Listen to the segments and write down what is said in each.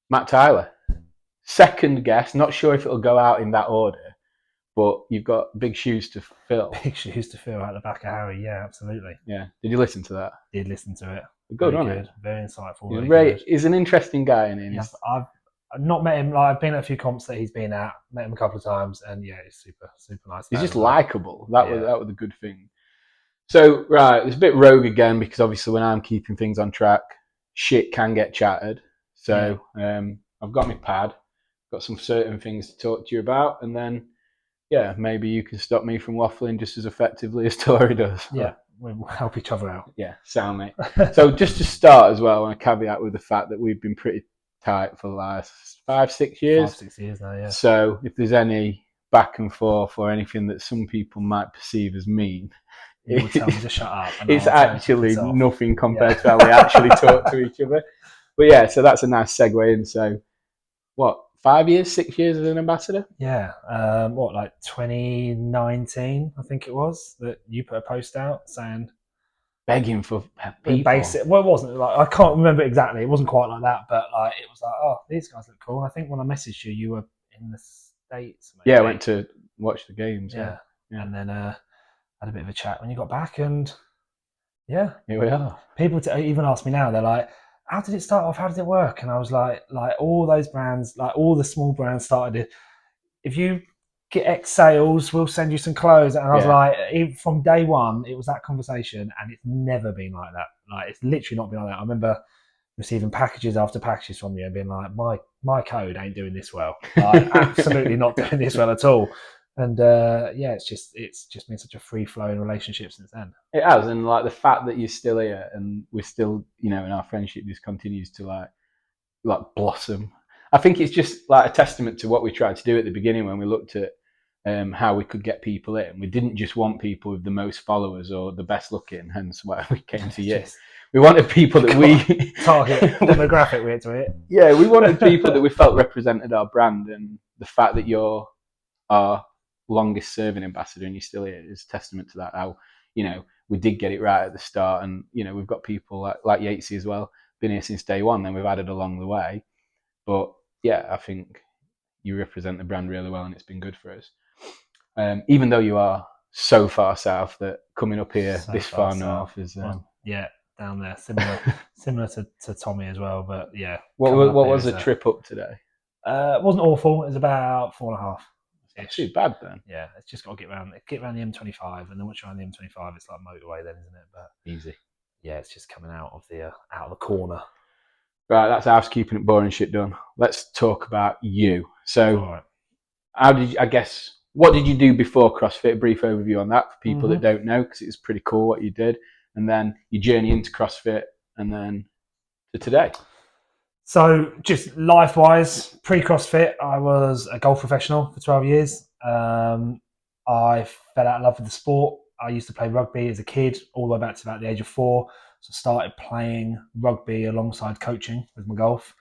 Matt Tyler. Second guess, not sure if it'll go out in that order, but you've got big shoes to fill. Big shoes to fill out the back of Harry. Yeah, absolutely. Yeah. Did you listen to that? Did listen to it. Good, Very wasn't good. it? Very insightful. He's, Very good. he's an interesting guy, and Yeah, I've not met him. Like, I've been at a few comps that he's been at. Met him a couple of times, and yeah, he's super nice. he's just well. likable. That was the good thing. So right, it's a bit rogue again because obviously when I'm keeping things on track, shit can get chattered. So I've got my pad, got some certain things to talk to you about, and then maybe you can stop me from waffling just as effectively as Tori does. Yeah, we'll help each other out. Yeah, sound mate. So just to start as well, I want to caveat with the fact that we've been pretty tight for the last 5-6 years. 5-6 years now, yeah. So if there's any back and forth or anything that some people might perceive as mean, you would tell me to shut up. It's actually nothing compared to how we actually talk to each other. But yeah, so that's a nice segue in. So what, 5 years, 6 years as an ambassador? Yeah. Like 2019, I think it was, that you put a post out saying begging for people. Basic. Well, it wasn't like, I can't remember exactly. It wasn't quite like that, but like it was like, oh, these guys look cool. I think when I messaged you, you were in the States. Maybe. Yeah, I went to watch the games. Yeah. And then had a bit of a chat when you got back, and yeah, here we are. People even ask me now. They're like, "How did it start off? How did it work?" And I was like all those brands, like all the small brands started it. If you get X sales, we'll send you some clothes. And I was like, from day one, it was that conversation, and it's never been like that. Like, it's literally not been like that. I remember receiving packages after packages from you and being like, my code ain't doing this well. Like, absolutely not doing this well at all. And it's just been such a free flowing relationship since then. It has, and like the fact that you're still here and we're still, in our friendship just continues to like blossom. I think it's just like a testament to what we tried to do at the beginning when we looked at how we could get people in. We didn't just want people with the most followers or the best looking, hence why we came to you. We wanted people that we target demographic we had to hit. Yeah, we wanted people that we felt represented our brand, and the fact that you're our longest serving ambassador and you're still here is testament to that. How we did get it right at the start, and we've got people like Yatesy as well, been here since day one, then we've added along the way. But yeah, I think you represent the brand really well, and it's been good for us. Even though you are so far south, that coming up here so this far north is down there, similar to Tommy as well. But yeah, what was the trip up today? It wasn't awful. It was about 4.5. Not too bad then. Yeah, it's just got to get around the M25, and then once you're on the M25, it's like motorway then, isn't it? But easy. Yeah, it's just coming out of the corner. Right, that's housekeeping and boring shit done. Let's talk about you. So, what did you do before CrossFit? A brief overview on that for people that don't know, because it's pretty cool what you did. And then your journey into CrossFit, and then to today. So just life-wise, pre-CrossFit, I was a golf professional for 12 years. I fell out of love with the sport. I used to play rugby as a kid, all the way back to about the age of 4. So I started playing rugby alongside coaching with my golf,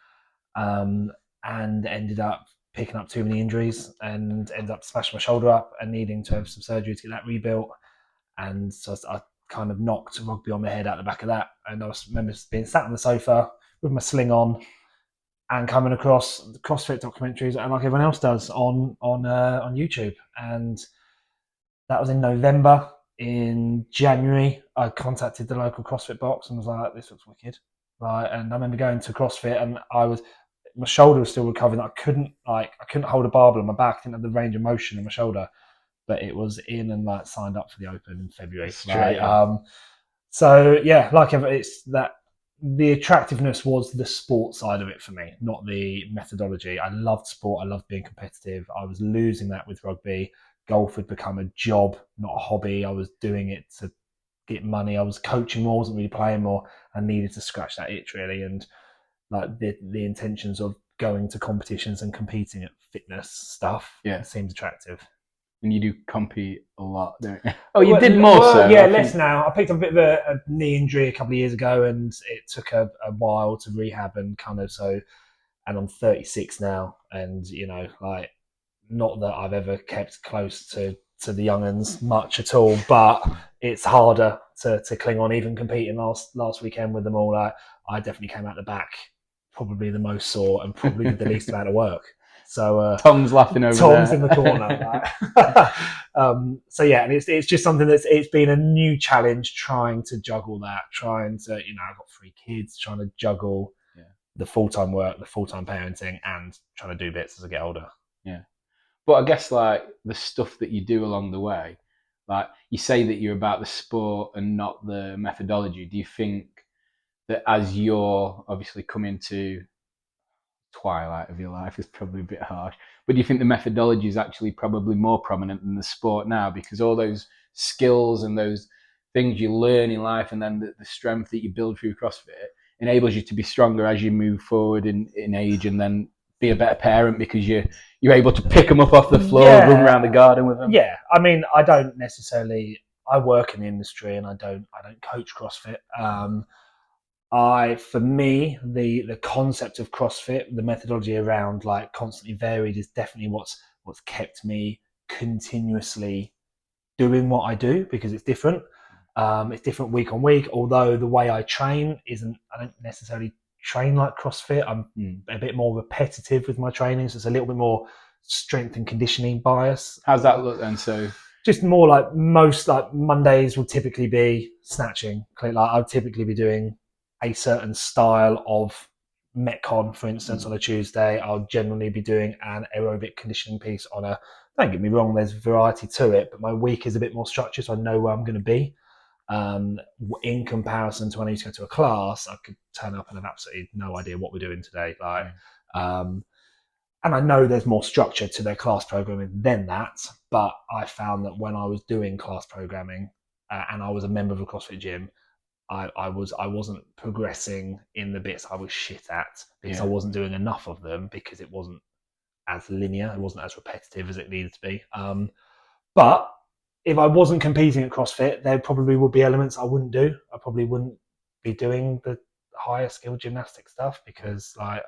and ended up picking up too many injuries and ended up smashing my shoulder up and needing to have some surgery to get that rebuilt. And so I kind of knocked rugby on my head out the back of that. And I remember being sat on the sofa with my sling on and coming across the CrossFit documentaries, and like everyone else does on YouTube. And that was in November. In January, I contacted the local CrossFit box and was like, "This looks wicked." And I remember going to CrossFit, and my shoulder was still recovering. I couldn't hold a barbell on my back. I didn't have the range of motion in my shoulder, but it was in and signed up for the Open in February. So yeah, it's that. The attractiveness was the sport side of it for me, not the methodology. I loved sport. I loved being competitive. I was losing that with rugby. Golf had become a job, not a hobby. I was doing it to get money. I was coaching more, wasn't really playing more. I needed to scratch that itch really, and like the intentions of going to competitions and competing at fitness stuff seemed attractive. And you do compete a lot, don't you? Oh, you did more so. Yeah, less now. I picked up a bit of a knee injury a couple of years ago, and it took a while to rehab and and I'm 36 now, and not that I've ever kept close to the young'uns much at all, but it's harder to cling on. Even competing last weekend with them all, I definitely came out the back probably the most sore and probably did the least amount of work. So Tom's laughing over Tom's there. in the corner. So yeah, and it's just something it's been a new challenge trying to juggle that, trying to, I've got 3 kids, trying to juggle the full-time work, the full-time parenting, and trying to do bits as I get older. Yeah. But I guess like the stuff that you do along the way, like you say that you're about the sport and not the methodology. Do you think that as you're obviously coming to twilight of your life is probably a bit harsh, but do you think the methodology is actually probably more prominent than the sport now, because all those skills and those things you learn in life and then the strength that you build through CrossFit enables you to be stronger as you move forward in age, and then be a better parent because you're able to pick them up off the floor and run around the garden with them? Yeah, I mean, I don't necessarily. I work in the industry and I don't coach CrossFit. For me, the concept of CrossFit, the methodology around like constantly varied, is definitely what's kept me continuously doing what I do, because it's different. It's different week on week. Although the way I train I don't necessarily train like CrossFit. I'm a bit more repetitive with my training, so it's a little bit more strength and conditioning bias. How's that look then? So just more like most like Mondays will typically be snatching. Like I'll typically be doing a certain style of Metcon, for instance, on a Tuesday. I'll generally be doing an aerobic conditioning piece on a. Don't get me wrong, there's variety to it, but my week is a bit more structured, so I know where I'm going to be. In comparison to when I used to go to a class, I could turn up and have absolutely no idea what we're doing today. And I know there's more structure to their class programming than that, but I found that when I was doing class programming and I was a member of a CrossFit gym, I wasn't progressing in the bits I was shit at, because I wasn't doing enough of them, because it wasn't as linear, it wasn't as repetitive as it needed to be. But if I wasn't competing at CrossFit, there probably would be elements I wouldn't do. I probably wouldn't be doing the higher skill gymnastic stuff, because I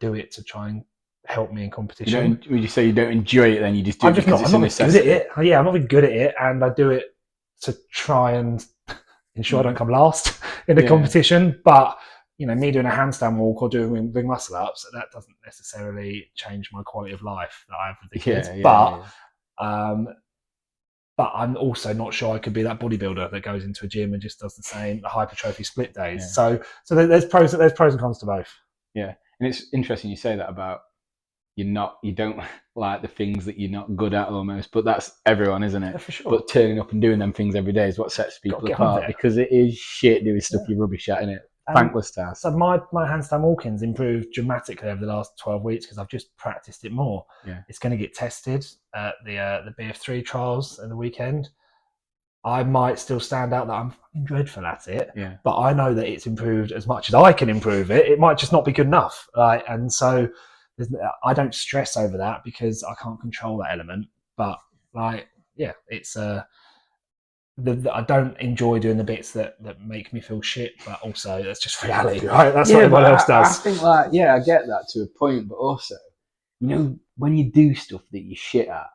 do it to try and help me in competition. Would you say you don't enjoy it then? You just do it because it's a necessity? I'm not good at it. Yeah, I'm not very good at it, and I do it to try and ensure I don't come last in the competition. But me doing a handstand walk or doing ring muscle ups, that doesn't necessarily change my quality of life that I have with the kids. But I'm also not sure I could be that bodybuilder that goes into a gym and just does the same hypertrophy split days. So there's pros and cons to both. Yeah, and it's interesting you say that about you don't like the things that you're not good at almost, but that's everyone, isn't it? Yeah, for sure. But turning up and doing them things every day is what sets people apart, because it is shit doing stuff you're rubbish at, isn't it? Thankless task. So my handstand walk-ins improved dramatically over the last 12 weeks because I've just practiced it more. Yeah. It's going to get tested at the BF3 trials at the weekend. I might still stand out that I'm fucking dreadful at it, but I know that it's improved as much as I can improve it. It might just not be good enough, right? And so I don't stress over that because I can't control that element. But it's I don't enjoy doing the bits that make me feel shit, but also that's just reality, right? That's what everyone else does. I think I get that to a point, but also, when you do stuff that you're shit at,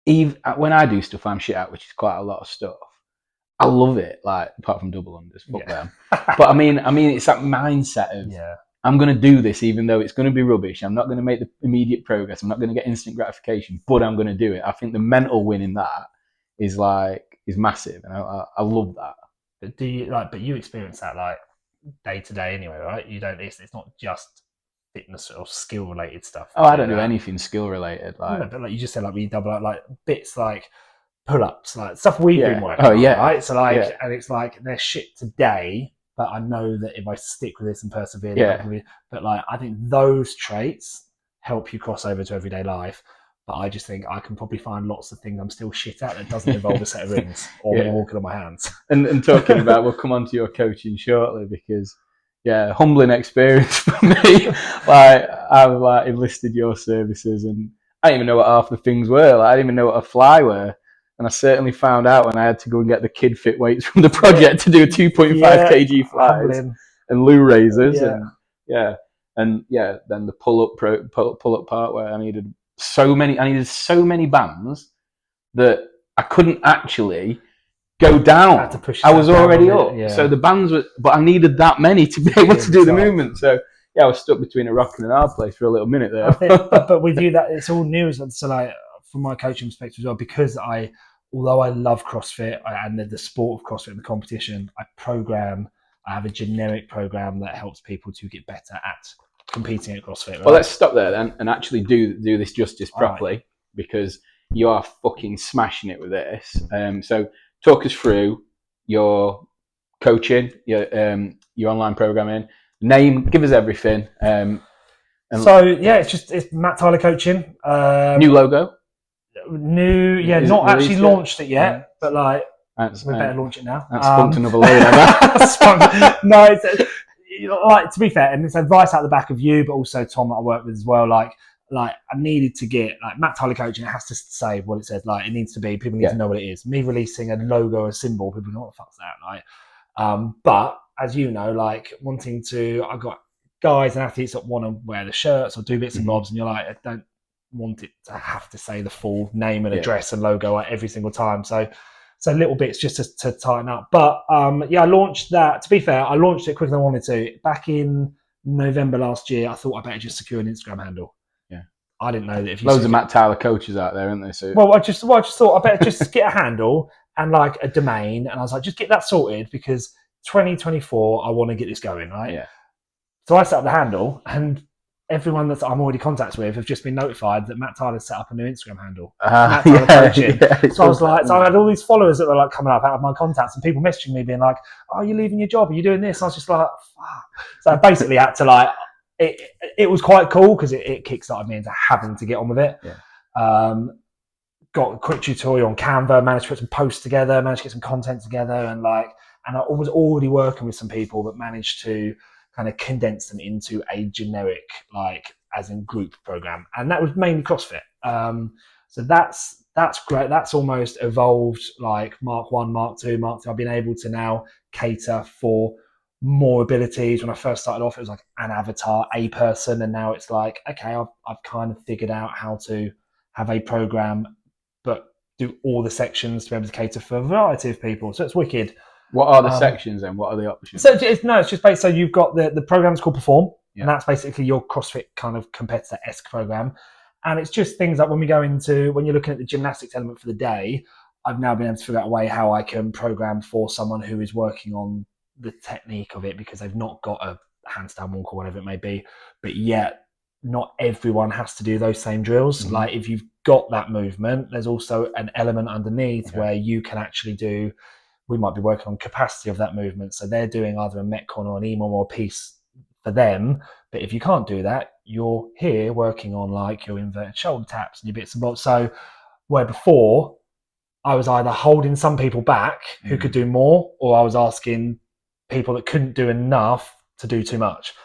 even when I do stuff I'm shit at, which is quite a lot of stuff, I love it. Like apart from double unders, fuck them. But I mean, it's that mindset of I'm going to do this, even though it's going to be rubbish. I'm not going to make the immediate progress. I'm not going to get instant gratification, but I'm going to do it. I think the mental win in that is massive, and I love that. But do you But you experience that like day to day anyway, right? You don't. It's not just fitness or skill related stuff. Oh, I don't do anything skill related. But like you just said, like we double up like bits like pull ups, like stuff we've been working on, right? So and it's like they're shit today, but I know that if I stick with this and persevere, but like I think those traits help you cross over to everyday life. But I just think I can probably find lots of things I'm still shit at that doesn't involve a set of rings or me walking on my hands. And talking about, we'll come on to your coaching shortly, because humbling experience for me. I've enlisted your services, and I didn't even know what half the things were. I didn't even know what a fly were. And I certainly found out when I had to go and get the kid fit weights from the project to do 2.5 kg flies and loo raisers. And then the pull up part where I needed so many bands that I couldn't actually go down. I was already up. So the bands but I needed that many to be able to do the movement. So Yeah, I was stuck between a rock and an hard place for a little minute there. I think, but with you, that it's all new. So like from my coaching perspective as well, because although I love CrossFit and the sport of CrossFit and the competition, I have a generic program that helps people to get better at competing at CrossFit. Right? Well, let's stop there then and actually do this justice properly, right, because you are fucking smashing it with this. So talk us through your coaching, your online programming, name, give us everything. So yeah, it's Matt Tyler Coaching. New logo. Not actually launched it yet, but like we better launch it now. That's spunked another load. No, it's like, to be fair, and it's advice out the back of you, but also Tom that I work with as well. Like I needed to get like Matt Tyler Coaching. It has to say what it says. Like it needs to be. People need to know what it is. Me releasing a logo, a symbol. People go, what the fuck's that? Like, but as you know, like I've got guys and athletes that want to wear the shirts or do bits and bobs, and you're like, I don't want it to have to say the full name and address and logo every single time. So little bits just to tighten up. But I launched that. To be fair, I launched it quicker than I wanted to. Back in November last year, I thought I better just secure an Instagram handle. Yeah, I didn't know that if you loads of Matt Tyler coaches out there, aren't there? So I just thought I better just get a handle and like a domain, and I was like, just get that sorted because 2024, I want to get this going, right? Yeah. So I set up the handle, and everyone that I'm already in contact with have just been notified that Matt Tyler's set up a new Instagram handle. Matt Tyler Coaching. So I was like, so I had all these followers that were like coming up out of my contacts, and people messaging me being like, "Oh, you're leaving your job? Are you doing this?" And I was just like, "Fuck!" So I basically had to like, it was quite cool because it kickstarted me into having to get on with it. Yeah. Got a quick tutorial on Canva, managed to put some posts together, managed to get some content together, and I was already working with some people, but managed to kind of condense them into a generic, like as in group program, and that was mainly CrossFit. So that's great. That's almost evolved like Mark 1, Mark 2, Mark 2. I've been able to now cater for more abilities. When I first started off, it was like an avatar, a person, and now it's like, okay, I've kind of figured out how to have a program, but do all the sections to be able to cater for a variety of people. So it's wicked. What are the sections then? What are the options? So it's just based. So you've got the program's called Perform, and that's basically your CrossFit kind of competitor-esque program. And it's just things like when you're looking at the gymnastics element for the day, I've now been able to figure out a way how I can program for someone who is working on the technique of it because they've not got a handstand walk or whatever it may be, but yet not everyone has to do those same drills. Mm-hmm. Like if you've got that movement, there's also an element underneath where you can actually do. We might be working on capacity of that movement. So they're doing either a Metcon or an EMOM or a piece for them. But if you can't do that, you're here working on like your inverted shoulder taps and your bits and bobs. So where before I was either holding some people back who could do more, or I was asking people that couldn't do enough to do too much.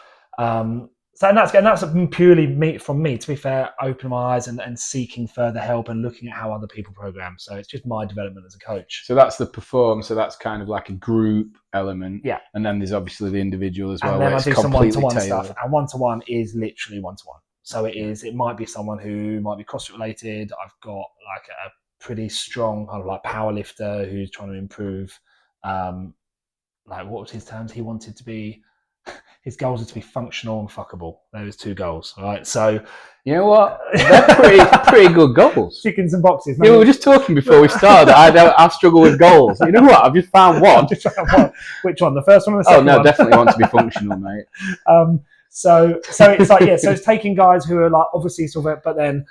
So that's purely from me, to be fair, opening my eyes and seeking further help and looking at how other people program. So it's just my development as a coach. So that's the Perform. So that's kind of like a group element. Yeah. And then there's obviously the individual as well. And then I do some one-to-one stuff. And one-to-one is literally one-to-one. So it might be someone who might be CrossFit related. I've got like a pretty strong kind of like power lifter who's trying to improve. Like what was his terms? He wanted to be... His goals are to be functional and fuckable. Those two goals, right? So, you know what? They're pretty good goals. Chickens and boxes. We were just talking before we started. I struggle with goals. You know what? I've just found one. Which one? The first one or the second one? Oh no, definitely want to be functional, mate. So it's like so it's taking guys who are like obviously sort of, but then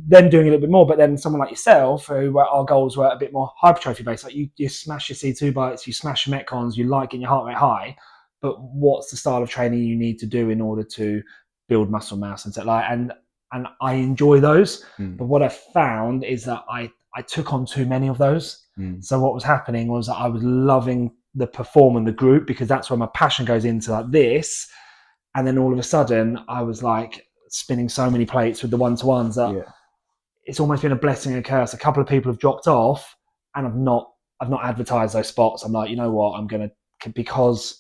doing a little bit more. But then someone like yourself, who our goals were a bit more hypertrophy based. Like you smash your C2 bites, you smash your Metcons, you like getting your heart rate high. But what's the style of training you need to do in order to build muscle mass and so like and I enjoy those. But what I found is that I took on too many of those. So what was happening was that I was loving the Perform and the group because that's where my passion goes into like this. And then all of a sudden I was like spinning so many plates with the one-to-ones that it's almost been a blessing and a curse. A couple of people have dropped off and I've not advertised those spots. I'm like, you know what, I'm going to, because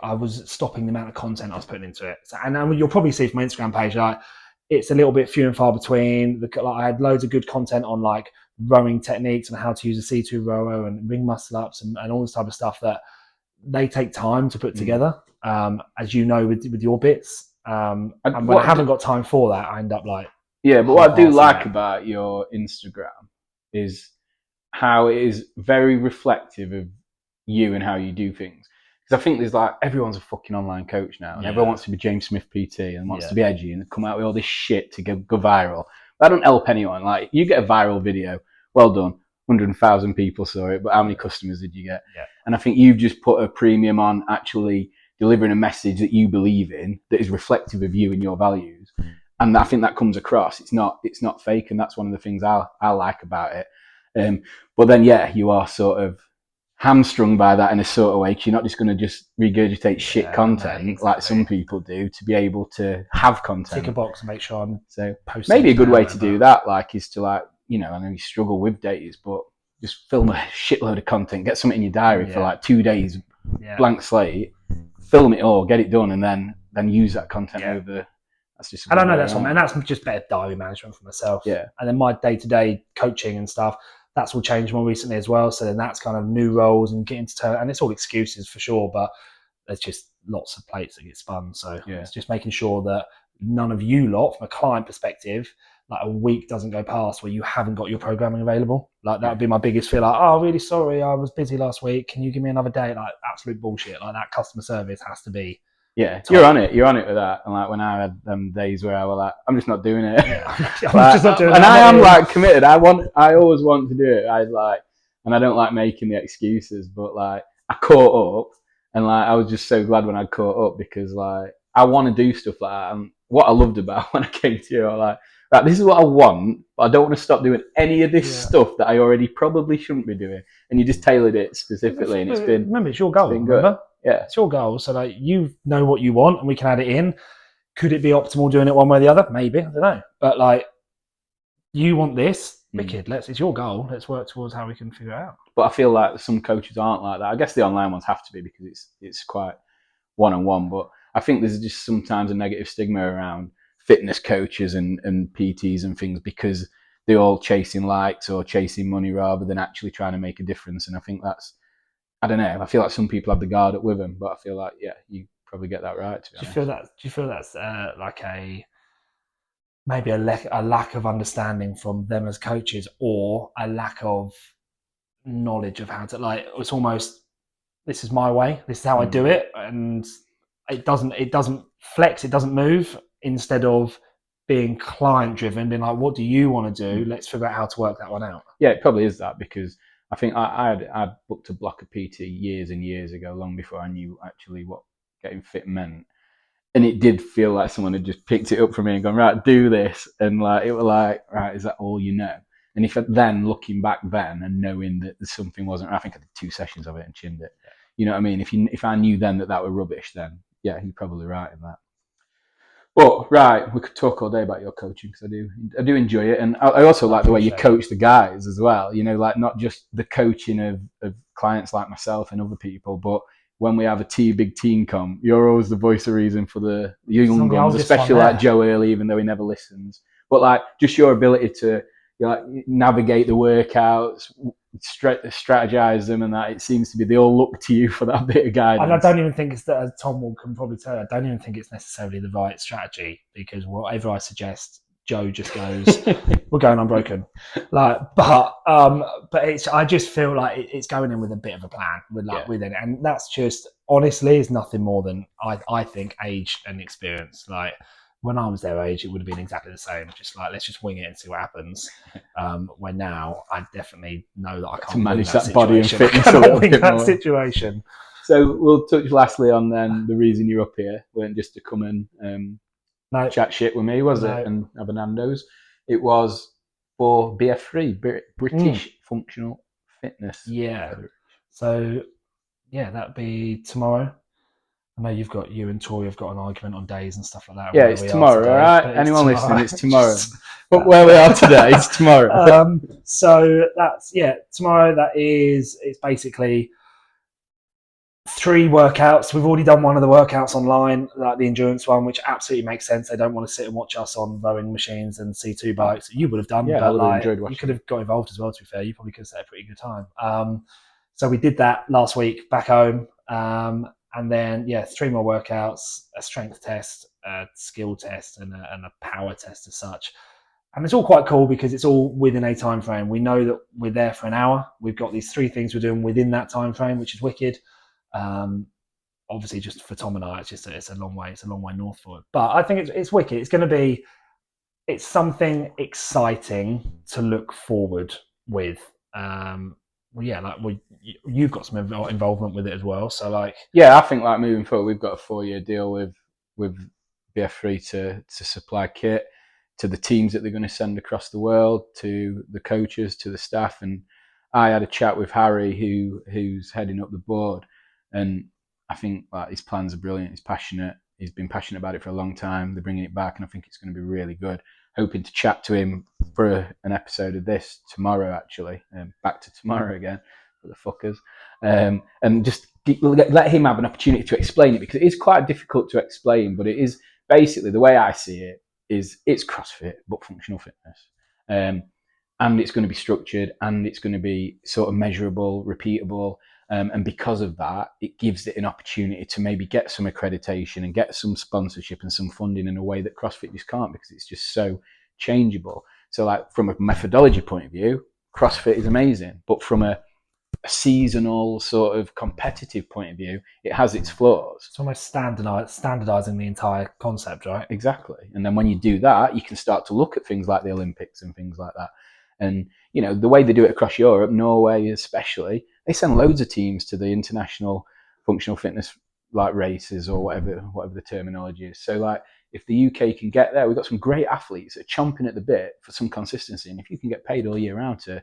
I was stopping the amount of content I was putting into it. So, and you'll probably see from my Instagram page, like it's a little bit few and far between. I had loads of good content on like rowing techniques and how to use a C2 rower and ring muscle ups and all this type of stuff that they take time to put together, as you know, with your bits. And when what I haven't got time for that, I end up like, yeah. But what I do half-assing like it. about your Instagram is how it is very reflective of you and how you do things. Because I think there's like everyone's a fucking online coach now, and Yeah. everyone wants to be James Smith PT and wants Yeah. to be edgy and come out with all this shit to go viral. That don't help anyone. Like you get a viral video, well done, 100,000 people saw it, but how many customers did you get? Yeah. And I think you've just put a premium on actually delivering a message that you believe in that is reflective of you and your values. And I think that comes across. It's not fake, and that's one of the things I like about it. But then, yeah, you are sort of hamstrung by that in a sort of way. 'Cause you're not just going to just regurgitate shit content like some people do to be able to have content. Tick a box and make sure I'm So posting. maybe a good way to do that, like, is to like, you know, I know you struggle with days, but just film a shitload of content, get something in your diary for like 2 days, blank slate, film it all, get it done, and then use that content over. That's just. And I know that's and that's just better diary management for myself. Yeah. And then my day-to-day coaching and stuff, that's all changed more recently as well. So then that's kind of new roles and getting to turn, and it's all excuses for sure, but there's just lots of plates that get spun. So it's just making sure that none of you lot, from a client perspective, like a week doesn't go past where you haven't got your programming available. Like that would be my biggest fear. Like, oh, really sorry, I was busy last week. Can you give me another day? Like absolute bullshit. Like that customer service has to be. Yeah, you're on it with that. And like when I had them days where I was like, I'm just not doing it. I'm just not doing it. And I am like committed. I always want to do it. I like, and I don't like making the excuses, but like I caught up, and like I was just so glad when I caught up because like I want to do stuff like that. And what I loved about when I came to you, I was like, right, this is what I want, but I don't want to stop doing any of this stuff that I already probably shouldn't be doing. And you just tailored it specifically, and it's been. Remember, it's your goal. Remember? Yeah, it's your goal. So like you know what you want, and we can add it in. Could it be optimal doing it one way or the other? Maybe, I don't know. But like, you want this, wicked. It's your goal. Let's work towards how we can figure it out. But I feel like some coaches aren't like that. I guess the online ones have to be because it's quite one-on-one. But I think there's just sometimes a negative stigma around fitness coaches and PTs and things because they're all chasing likes or chasing money rather than actually trying to make a difference. And I think that's. I don't know. I feel like some people have the guard up with them, but I feel like you probably get that right. Do you feel that's like maybe a lack of understanding from them as coaches, or a lack of knowledge of how to like? It's almost this is my way. This is how I do it, and it doesn't flex. It doesn't move. Instead of being client driven, being like, what do you want to do? Let's figure out how to work that one out. Yeah, it probably is that because. I think I'd booked a block of PT years and years ago, long before I knew actually what getting fit meant. And it did feel like someone had just picked it up from me and gone, right, do this. And like it was like, right, is that all you know? And if then looking back then and knowing that something wasn't, I think I did 2 sessions of it and chinned it. You know what I mean? If I knew then that were rubbish, then yeah, you're probably right in that. But right, we could talk all day about your coaching because I do enjoy it, and I also like the way you coach the guys as well. You know, like not just the coaching of clients like myself and other people, but when we have a big team come, you're always the voice of reason for the young ones, especially like Joe Early, even though he never listens. But like just your ability to navigate the workouts, strategize them, and that it seems to be they all look to you for that bit of guidance. And I don't even think it's that, as Tom can probably tell, I don't even think it's necessarily the right strategy because whatever I suggest, Joe just goes, "We're going unbroken." Like, but it's. I just feel like it's going in with a bit of a plan with it, and that's just honestly is nothing more than I think age and experience. Like when I was their age, it would have been exactly the same. Just like let's just wing it and see what happens. When now I definitely know that I can't manage that body and fitness a little bit more. Situation. So we'll touch lastly on then the reason you're up here weren't just to come and chat shit with me, was it? And have a Nando's. It was for BF3, British Functional Fitness. Yeah. So yeah, that'd be tomorrow. I know you and Tori have got an argument on days and stuff like that. Yeah, it's tomorrow, all right? Anyone listening, it's tomorrow. But where we are today, it's tomorrow. So that's, tomorrow it's basically 3 workouts. We've already done one of the workouts online, like the endurance one, which absolutely makes sense. They don't want to sit and watch us on rowing machines and C2 bikes. You would have done, but like, you could have got involved as well, to be fair. You probably could have had a pretty good time. So we did that last week back home. And then, 3 more workouts, a strength test, a skill test, and a power test as such. And it's all quite cool because it's all within a time frame. We know that we're there for an hour. We've got these 3 things we're doing within that time frame, which is wicked. Obviously, just for Tom and I, it's a long way. It's a long way north for it. But I think it's wicked. It's going to be something exciting to look forward with. You've got some involvement with it as well. So I think like moving forward, we've got a 4-year deal with BF3 to supply kit to the teams that they're going to send across the world, to the coaches, to the staff. And I had a chat with Harry, who's heading up the board, and I think like his plans are brilliant. He's passionate. He's been passionate about it for a long time. They're bringing it back, and I think it's going to be really good. Hoping to chat to him for an episode of this tomorrow, actually. Back to tomorrow again for the fuckers. And just let him have an opportunity to explain it, because it is quite difficult to explain, but it is basically, the way I see it, is it's CrossFit, but functional fitness. And it's going to be structured, and it's going to be sort of measurable, repeatable. And because of that, it gives it an opportunity to maybe get some accreditation and get some sponsorship and some funding in a way that CrossFit just can't, because it's just so changeable. So like from a methodology point of view, CrossFit is amazing, but from a seasonal sort of competitive point of view, it has its flaws. It's almost standardizing the entire concept, right? Exactly. And then when you do that, you can start to look at things like the Olympics and things like that. And, you know, the way they do it across Europe, Norway especially, they send loads of teams to the international functional fitness like races or whatever the terminology is. So like if the UK can get there, we've got some great athletes that are chomping at the bit for some consistency. And if you can get paid all year round to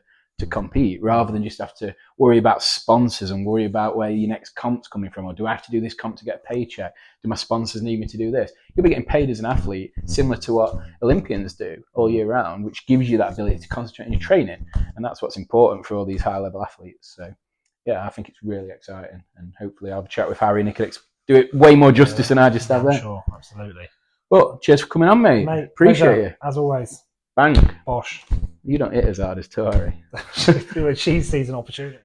compete, rather than just have to worry about sponsors and worry about where your next comp's coming from, or do I have to do this comp to get a paycheck? Do my sponsors need me to do this? You'll be getting paid as an athlete, similar to what Olympians do all year round, which gives you that ability to concentrate on your training. And that's what's important for all these high-level athletes. So, yeah, I think it's really exciting. And hopefully I'll have a chat with Harry and he can do it way more justice than I just have there. Sure, absolutely. Well, cheers for coming on, mate. Appreciate you. As always. Bang. Bosh. You don't hit as hard as Tori. She sees an opportunity.